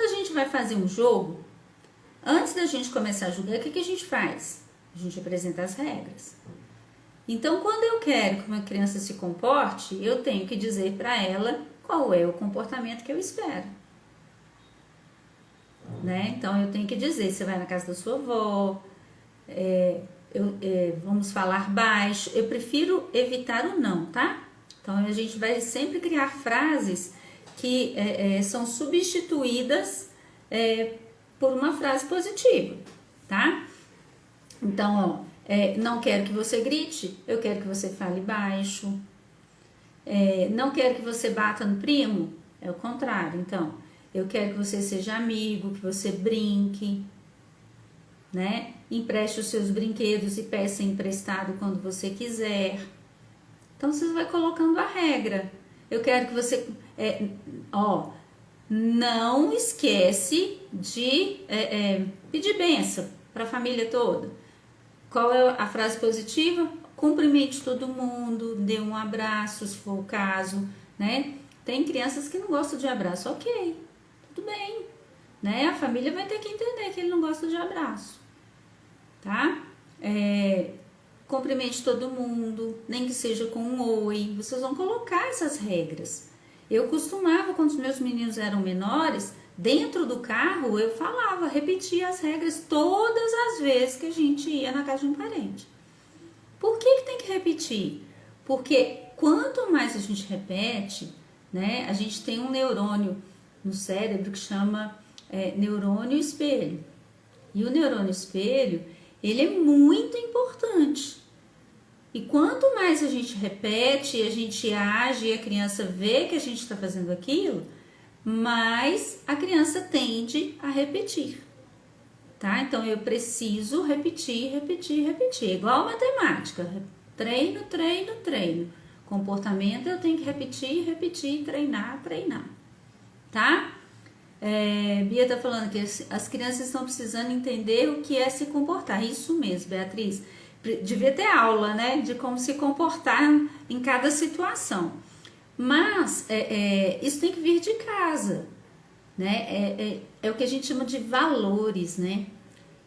a gente vai fazer um jogo, antes da gente começar a jogar, o que a gente faz? A gente apresenta as regras. Então, quando eu quero que uma criança se comporte, eu tenho que dizer para ela qual é o comportamento que eu espero. Né? Então, eu tenho que dizer, você vai na casa da sua avó, vamos falar baixo. Eu prefiro evitar o não, tá? Então, a gente vai sempre criar frases que são substituídas por uma frase positiva, tá? Então, não quero que você grite, eu quero que você fale baixo. Não quero que você bata no primo, é o contrário. Então, eu quero que você seja amigo, que você brinque, né? Empreste os seus brinquedos e peça emprestado quando você quiser. Então, você vai colocando a regra. Eu quero que você... não esquece de pedir bênção para a família toda. Qual é a frase positiva? Cumprimente todo mundo, dê um abraço, se for o caso, né? Tem crianças que não gostam de abraço, ok, tudo bem, né? A família vai ter que entender que ele não gosta de abraço, tá? Cumprimente todo mundo, nem que seja com um oi, vocês vão colocar essas regras. Eu costumava, quando os meus meninos eram menores, dentro do carro eu falava, repetia as regras todas as vezes que a gente ia na casa de um parente. Por que tem que repetir? Porque quanto mais a gente repete, né, a gente tem um neurônio no cérebro que chama neurônio espelho. E o neurônio espelho, ele é muito importante. E quanto mais a gente repete, a gente age e a criança vê que a gente está fazendo aquilo, mais a criança tende a repetir, tá? Então, eu preciso repetir, repetir, repetir. Igual a matemática. Treino, treino, treino. Comportamento eu tenho que repetir, repetir, treinar, treinar, tá? Bia tá falando que as crianças estão precisando entender o que é se comportar. Isso mesmo, Beatriz. Devia ter aula, né? De como se comportar em cada situação. Mas isso tem que vir de casa, né? É o que a gente chama de valores, né?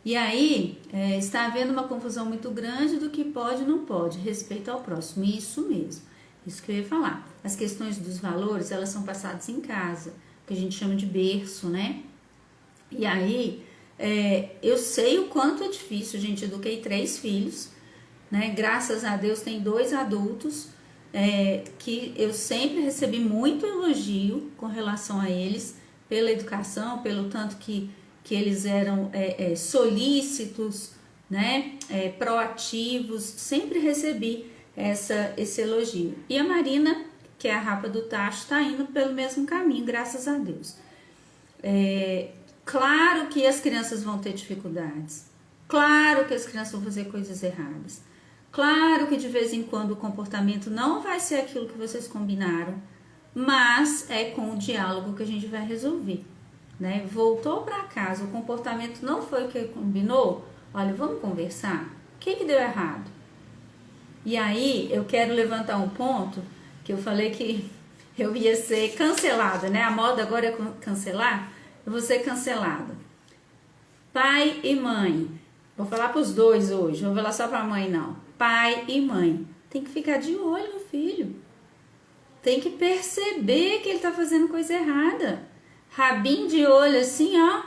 E aí está havendo uma confusão muito grande do que pode e não pode, respeito ao próximo. Isso mesmo, isso que eu ia falar. As questões dos valores, elas são passadas em casa, que a gente chama de berço, né? E aí, eu sei o quanto é difícil, gente. Eduquei 3 filhos, né? Graças a Deus tem 2 adultos, que eu sempre recebi muito elogio com relação a eles, pela educação, pelo tanto que eles eram solícitos, né? Proativos, sempre recebi esse elogio. E a Marina, que é a rapa do tacho, está indo pelo mesmo caminho, graças a Deus. Claro que as crianças vão ter dificuldades, claro que as crianças vão fazer coisas erradas, claro que de vez em quando o comportamento não vai ser aquilo que vocês combinaram, mas é com o diálogo que a gente vai resolver, né? Voltou para casa, o comportamento não foi o que combinou, olha, vamos conversar, o que deu errado? E aí eu quero levantar um ponto que eu falei que eu ia ser cancelada, né? A moda agora é cancelar, eu vou ser cancelada. Pai e mãe, vou falar para os dois hoje, não vou falar só para a mãe não. Pai e mãe, tem que ficar de olho no filho. Tem que perceber que ele tá fazendo coisa errada. Rabinho de olho assim, ó,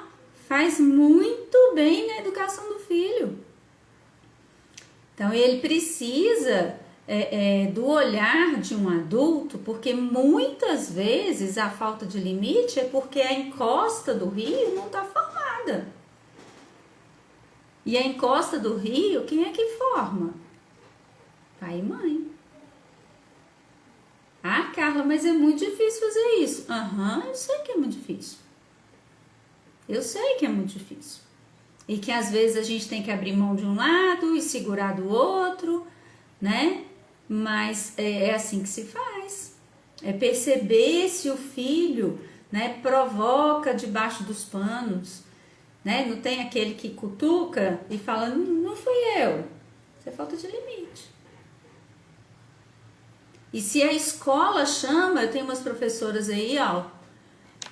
faz muito bem na educação do filho. Então, ele precisa do olhar de um adulto, porque muitas vezes a falta de limite é porque a encosta do rio não está formada. E a encosta do rio, quem é que forma? Pai e mãe. Ah, Carla, mas é muito difícil fazer isso. Eu sei que é muito difícil. Eu sei que é muito difícil. E que às vezes a gente tem que abrir mão de um lado e segurar do outro, né? Mas é assim que se faz. É perceber se o filho, né, provoca debaixo dos panos, né? Não tem aquele que cutuca e fala, não fui eu. Isso é falta de limite. E se a escola chama, eu tenho umas professoras aí, ó,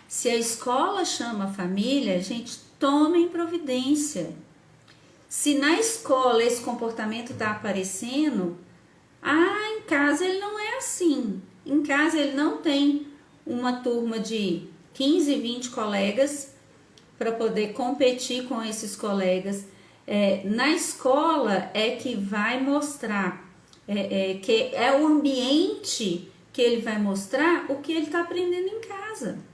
Se a escola chama a família, gente, tomem providência. Se na escola esse comportamento está aparecendo, em casa ele não é assim. Em casa ele não tem uma turma de 15, 20 colegas para poder competir com esses colegas. Na escola é que vai mostrar, que é o ambiente que ele vai mostrar o que ele está aprendendo em casa.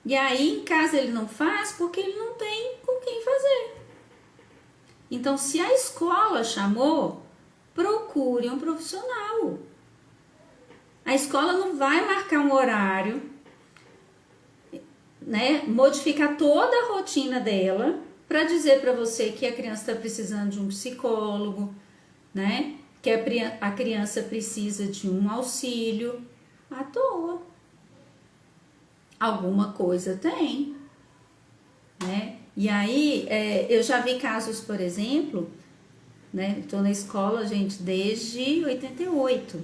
E aí em casa ele não faz porque ele não tem com quem fazer. Então, se a escola chamou, procure um profissional. A escola não vai marcar um horário, né, modificar toda a rotina dela para dizer para você que a criança está precisando de um psicólogo, né, que a criança precisa de um auxílio. À toa. Alguma coisa tem, né? E aí, eu já vi casos, por exemplo, né? Estou na escola, gente, desde 88,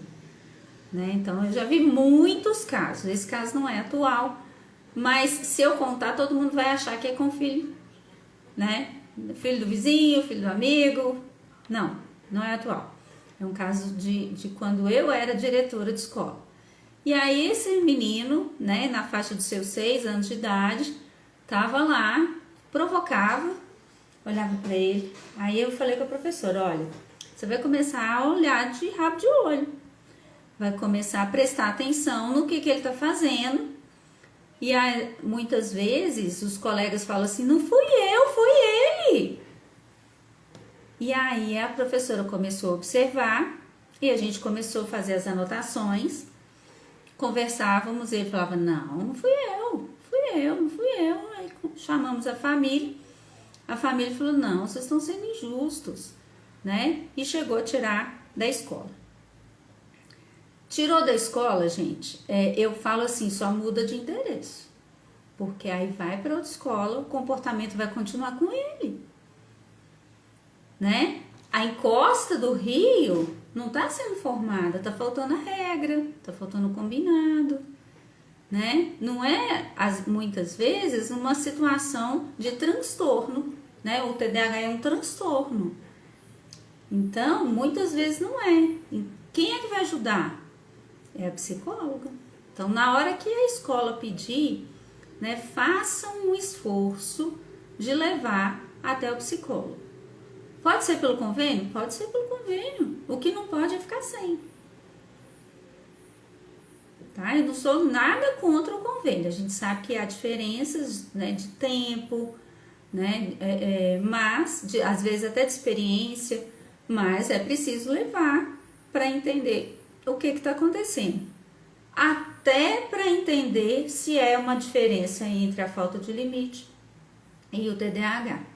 né? Então, eu já vi muitos casos. Esse caso não é atual, mas se eu contar, todo mundo vai achar que é com filho, né? Filho do vizinho, filho do amigo. Não, não é atual. É um caso de quando eu era diretora de escola. E aí esse menino, né, na faixa dos seus 6 anos de idade, tava lá, provocava, olhava para ele. Aí eu falei com a professora, olha, você vai começar a olhar de rabo de olho. Vai começar a prestar atenção no que ele tá fazendo. E aí, muitas vezes os colegas falam assim, não fui eu, foi ele. E aí a professora começou a observar e a gente começou a fazer as anotações. Conversávamos e ele falava, não fui eu. Aí chamamos a família falou, não, vocês estão sendo injustos, né? E chegou a tirar da escola. Tirou da escola, gente, eu falo assim, só muda de endereço. Porque aí vai para outra escola, o comportamento vai continuar com ele, né? A encosta do rio não está sendo formada, está faltando a regra, está faltando o combinado, né? Não é, muitas vezes, uma situação de transtorno, né? O TDAH é um transtorno. Então, muitas vezes não é. Quem é que vai ajudar? É a psicóloga. Então, na hora que a escola pedir, né, façam um esforço de levar até o psicólogo. Pode ser pelo convênio? Pode ser pelo convênio. O que não pode é ficar sem. Tá? Eu não sou nada contra o convênio. A gente sabe que há diferenças, né, de tempo, né, mas às vezes até de experiência, mas é preciso levar para entender o que está acontecendo. Até para entender se é uma diferença entre a falta de limite e o TDAH.